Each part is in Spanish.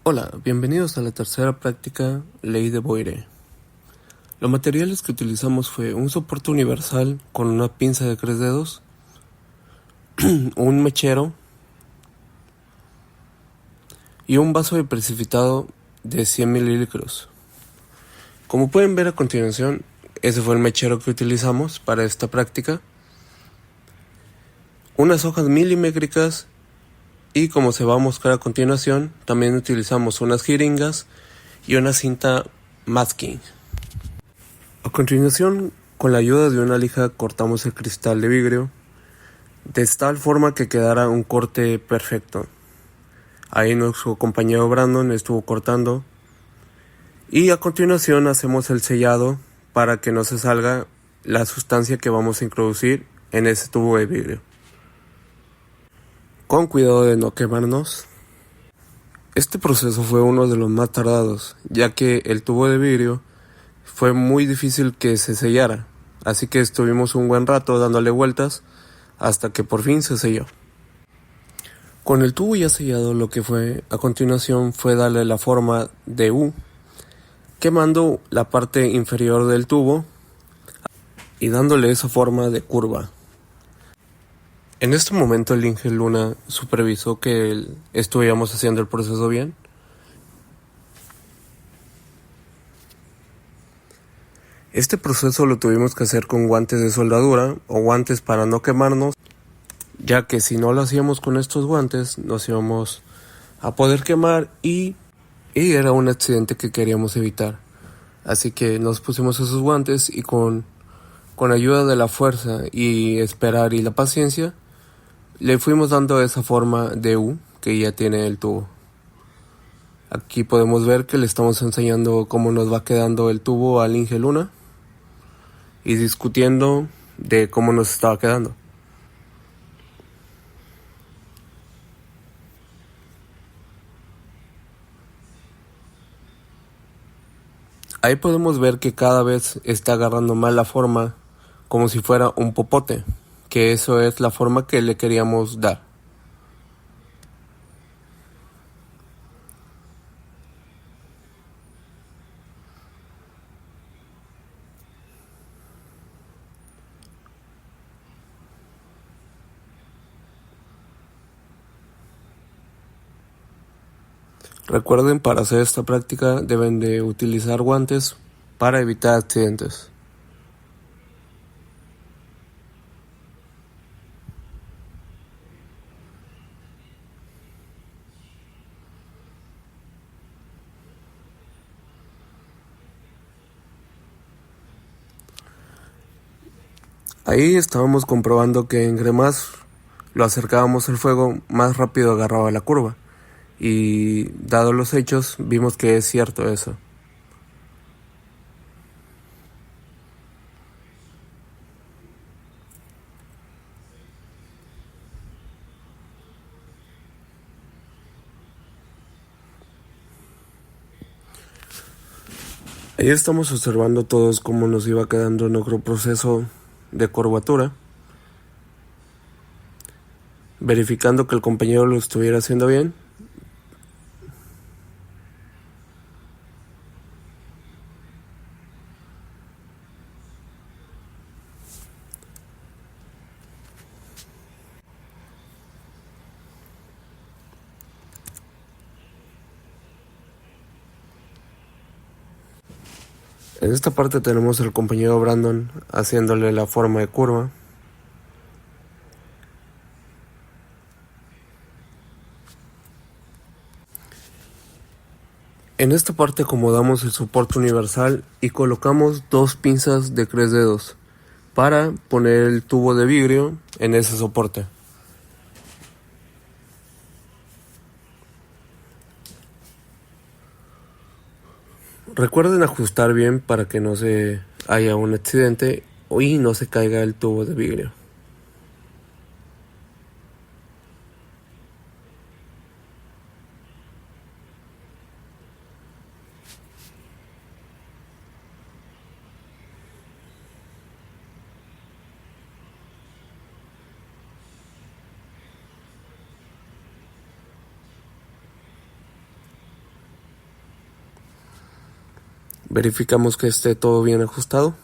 Hola, bienvenidos a la tercera práctica Ley de Boire. Los materiales que utilizamos fue un soporte universal con una pinza de 3 dedos, un mechero y un vaso de precipitado de 100 mililitros. Como pueden ver a continuación, ese fue el mechero que utilizamos para esta práctica, unas hojas milimétricas y, como se va a mostrar a continuación, también utilizamos unas jeringas y una cinta masking. A continuación, con la ayuda de una lija cortamos el cristal de vidrio de tal forma que quedara un corte perfecto. Ahí nuestro compañero Brandon estuvo cortando y a continuación hacemos el sellado para que no se salga la sustancia que vamos a introducir en ese tubo de vidrio. Con cuidado de no quemarnos. Este proceso fue uno de los más tardados, ya que el tubo de vidrio fue muy difícil que se sellara, así que estuvimos un buen rato dándole vueltas hasta que por fin se selló. Con el tubo ya sellado, lo que fue a continuación fue darle la forma de U, quemando la parte inferior del tubo y dándole esa forma de curva. En este momento el Inge Luna supervisó que estuviéramos haciendo el proceso bien. Este proceso lo tuvimos que hacer con guantes de soldadura o guantes para no quemarnos, ya que si no lo hacíamos con estos guantes nos íbamos a poder quemar y era un accidente que queríamos evitar. Así que nos pusimos esos guantes y con ayuda de la fuerza y esperar y la paciencia le fuimos dando esa forma de U que ya tiene el tubo. Aquí podemos ver que le estamos enseñando cómo nos va quedando el tubo al Inge Luna y discutiendo de cómo nos estaba quedando. Ahí podemos ver que cada vez está agarrando más la forma, como si fuera un popote, que eso es la forma que le queríamos dar. Recuerden, para hacer esta práctica deben de utilizar guantes para evitar accidentes. Ahí estábamos comprobando que entre más lo acercábamos al fuego, más rápido agarraba la curva. Y dado los hechos, vimos que es cierto eso. Ahí estamos observando todos cómo nos iba quedando nuestro proceso de curvatura, verificando que el compañero lo estuviera haciendo bien. En esta parte tenemos al compañero Brandon haciéndole la forma de curva. En esta parte acomodamos el soporte universal y colocamos 2 pinzas de 3 dedos para poner el tubo de vidrio en ese soporte. Recuerden ajustar bien para que no se haya un accidente y no se caiga el tubo de vidrio. Verificamos que esté todo bien ajustado.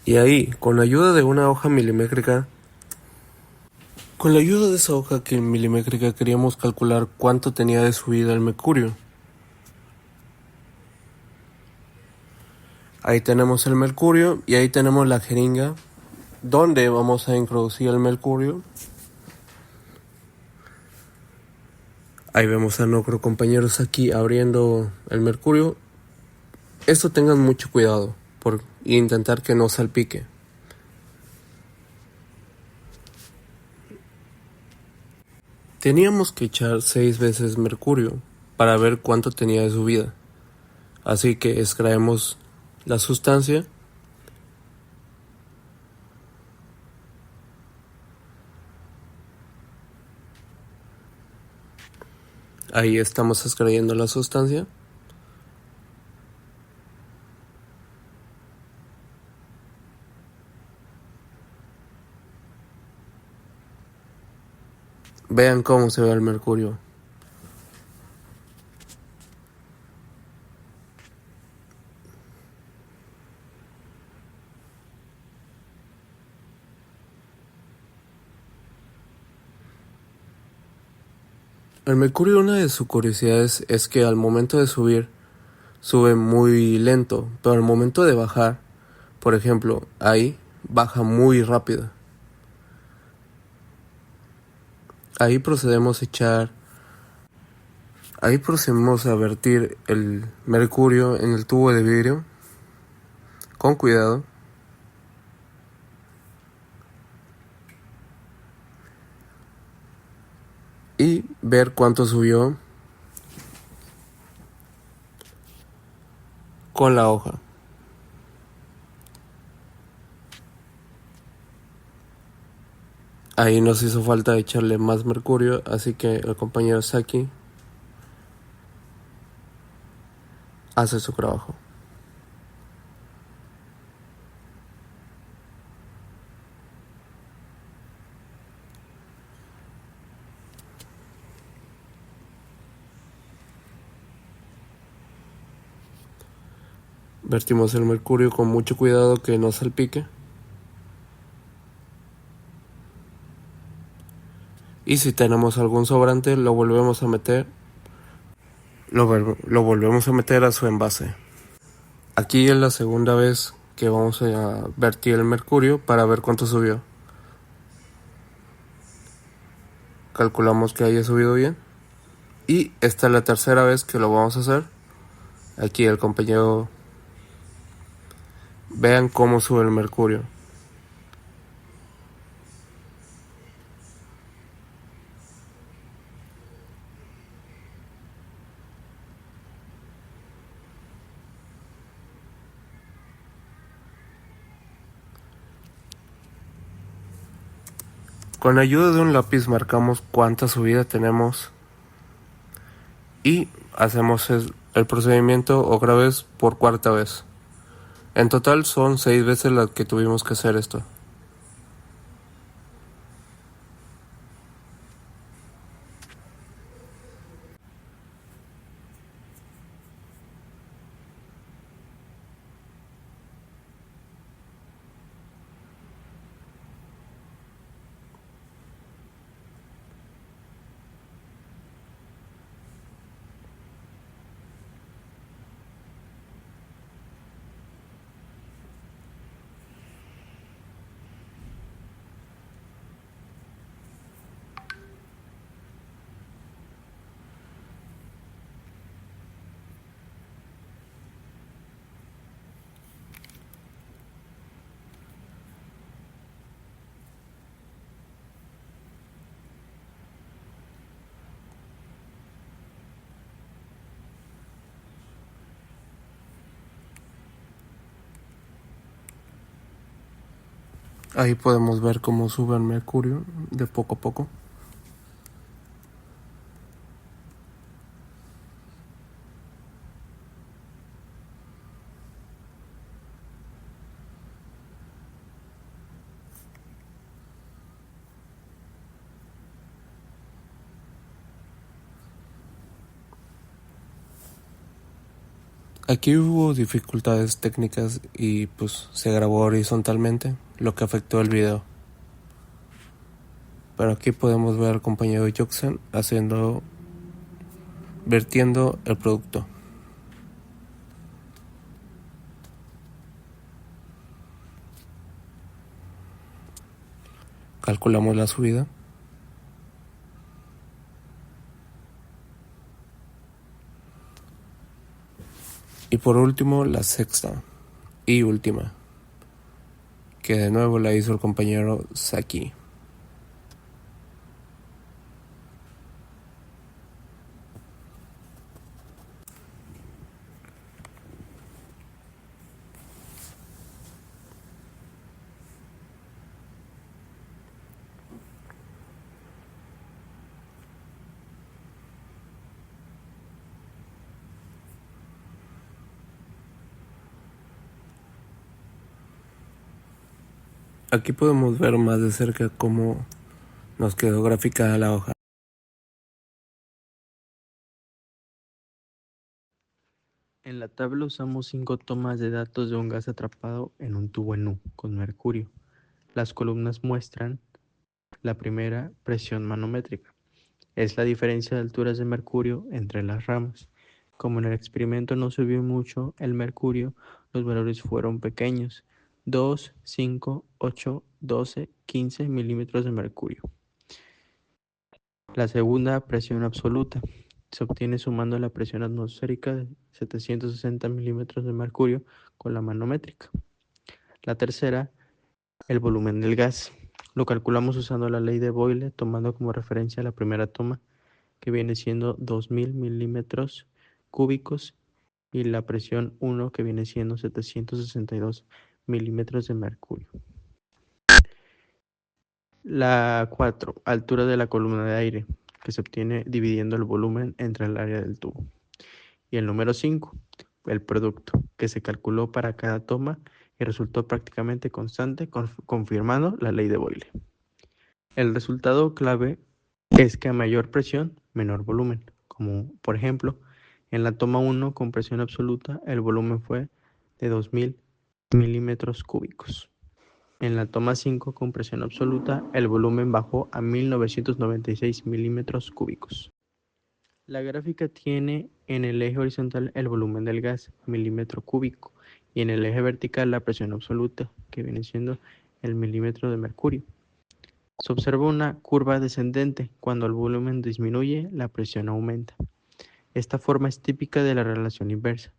Y ahí, con la ayuda de una hoja milimétrica, con la ayuda de esa hoja milimétrica queríamos calcular cuánto tenía de subida el mercurio. Ahí tenemos el mercurio y ahí tenemos la jeringa donde vamos a introducir el mercurio. Ahí vemos a nuestros compañeros aquí abriendo el mercurio. Esto tengan mucho cuidado por intentar que no salpique. Teníamos que echar 6 veces mercurio para ver cuánto tenía de subida. Así que extraemos la sustancia. Ahí estamos extrayendo la sustancia. Vean cómo se ve el mercurio. El mercurio, una de sus curiosidades es que al momento de subir, sube muy lento, pero al momento de bajar, por ejemplo, ahí baja muy rápido. Ahí procedemos a vertir el mercurio en el tubo de vidrio, con cuidado. Y ver cuánto subió con la hoja. Ahí nos hizo falta echarle más mercurio, así que el compañero Saki hace su trabajo. Vertimos el mercurio con mucho cuidado que no salpique. Y si tenemos algún sobrante, lo volvemos a meter. Lo volvemos a meter a su envase. Aquí es la segunda vez que vamos a vertir el mercurio para ver cuánto subió. Calculamos que haya subido bien. Y esta es la tercera vez que lo vamos a hacer. Aquí el compañero. Vean cómo sube el mercurio. Con la ayuda de un lápiz marcamos cuánta subida tenemos y hacemos el procedimiento otra vez por cuarta vez. En total son 6 veces las que tuvimos que hacer esto. Ahí podemos ver cómo sube el mercurio de poco a poco. Aquí hubo dificultades técnicas y pues se grabó horizontalmente, lo que afectó el video. Pero aquí podemos ver al compañero Joxen vertiendo el producto. Calculamos la subida. Y por último, la sexta y última, que de nuevo la hizo el compañero Saki. Aquí podemos ver más de cerca cómo nos quedó graficada la hoja. En la tabla usamos 5 tomas de datos de un gas atrapado en un tubo en U con mercurio. Las columnas muestran la primera, presión manométrica. Es la diferencia de alturas de mercurio entre las ramas. Como en el experimento no subió mucho el mercurio, los valores fueron pequeños: 2, 5, 8, 12, 15 milímetros de mercurio. La segunda, presión absoluta, se obtiene sumando la presión atmosférica de 760 milímetros de mercurio con la manométrica. La tercera, el volumen del gas. Lo calculamos usando la ley de Boyle, tomando como referencia la primera toma, que viene siendo 2000 milímetros cúbicos, y la presión 1, que viene siendo 762 milímetros de mercurio. La 4, altura de la columna de aire, que se obtiene dividiendo el volumen entre el área del tubo. Y el número 5, el producto, que se calculó para cada toma y resultó prácticamente constante, confirmando la ley de Boyle. El resultado clave es que a mayor presión, menor volumen. Como por ejemplo, en la toma 1 con presión absoluta, el volumen fue de 2000 milímetros cúbicos. En la toma 5 con presión absoluta, el volumen bajó a 1996 milímetros cúbicos. La gráfica tiene en el eje horizontal el volumen del gas, milímetro cúbico, y en el eje vertical la presión absoluta, que viene siendo el milímetro de mercurio. Se observa una curva descendente. Cuando el volumen disminuye, la presión aumenta. Esta forma es típica de la relación inversa.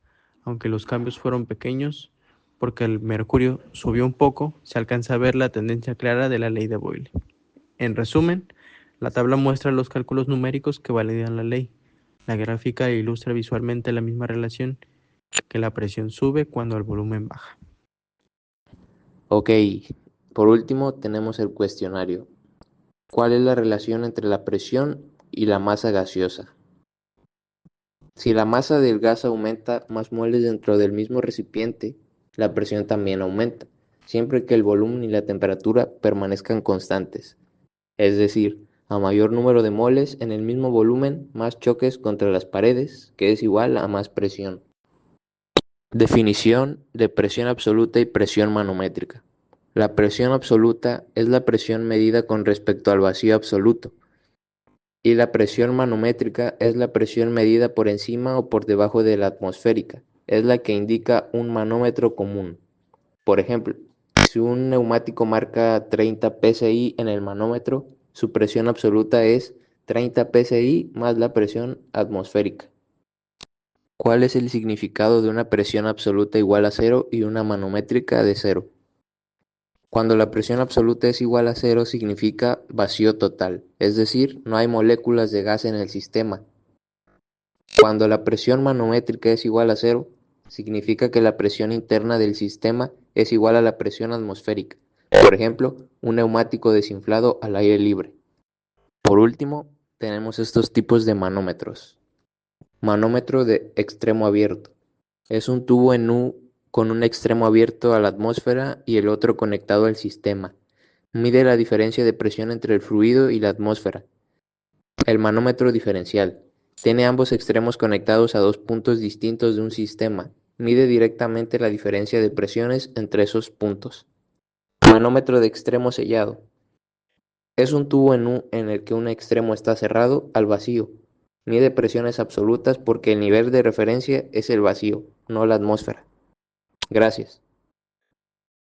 Aunque los cambios fueron pequeños, porque el mercurio subió un poco, se alcanza a ver la tendencia clara de la ley de Boyle. En resumen, la tabla muestra los cálculos numéricos que validan la ley. La gráfica ilustra visualmente la misma relación, que la presión sube cuando el volumen baja. Ok, por último tenemos el cuestionario. ¿Cuál es la relación entre la presión y la masa gaseosa? Si la masa del gas aumenta más moles dentro del mismo recipiente, la presión también aumenta, siempre que el volumen y la temperatura permanezcan constantes. Es decir, a mayor número de moles en el mismo volumen, más choques contra las paredes, que es igual a más presión. Definición de presión absoluta y presión manométrica. La presión absoluta es la presión medida con respecto al vacío absoluto, y la presión manométrica es la presión medida por encima o por debajo de la atmosférica, es la que indica un manómetro común. Por ejemplo, si un neumático marca 30 psi en el manómetro, su presión absoluta es 30 psi más la presión atmosférica. ¿Cuál es el significado de una presión absoluta igual a cero y una manométrica de cero? Cuando la presión absoluta es igual a cero significa vacío total, es decir, no hay moléculas de gas en el sistema. Cuando la presión manométrica es igual a cero, significa que la presión interna del sistema es igual a la presión atmosférica. Por ejemplo, un neumático desinflado al aire libre. Por último, tenemos estos tipos de manómetros. Manómetro de extremo abierto. Es un tubo en U con un extremo abierto a la atmósfera y el otro conectado al sistema. Mide la diferencia de presión entre el fluido y la atmósfera. El manómetro diferencial. Tiene ambos extremos conectados a dos puntos distintos de un sistema Mide directamente la diferencia de presiones entre esos puntos. Manómetro de extremo sellado. Es un tubo en el que un extremo está cerrado al vacío. Mide presiones absolutas porque el nivel de referencia es el vacío, no la atmósfera. Gracias.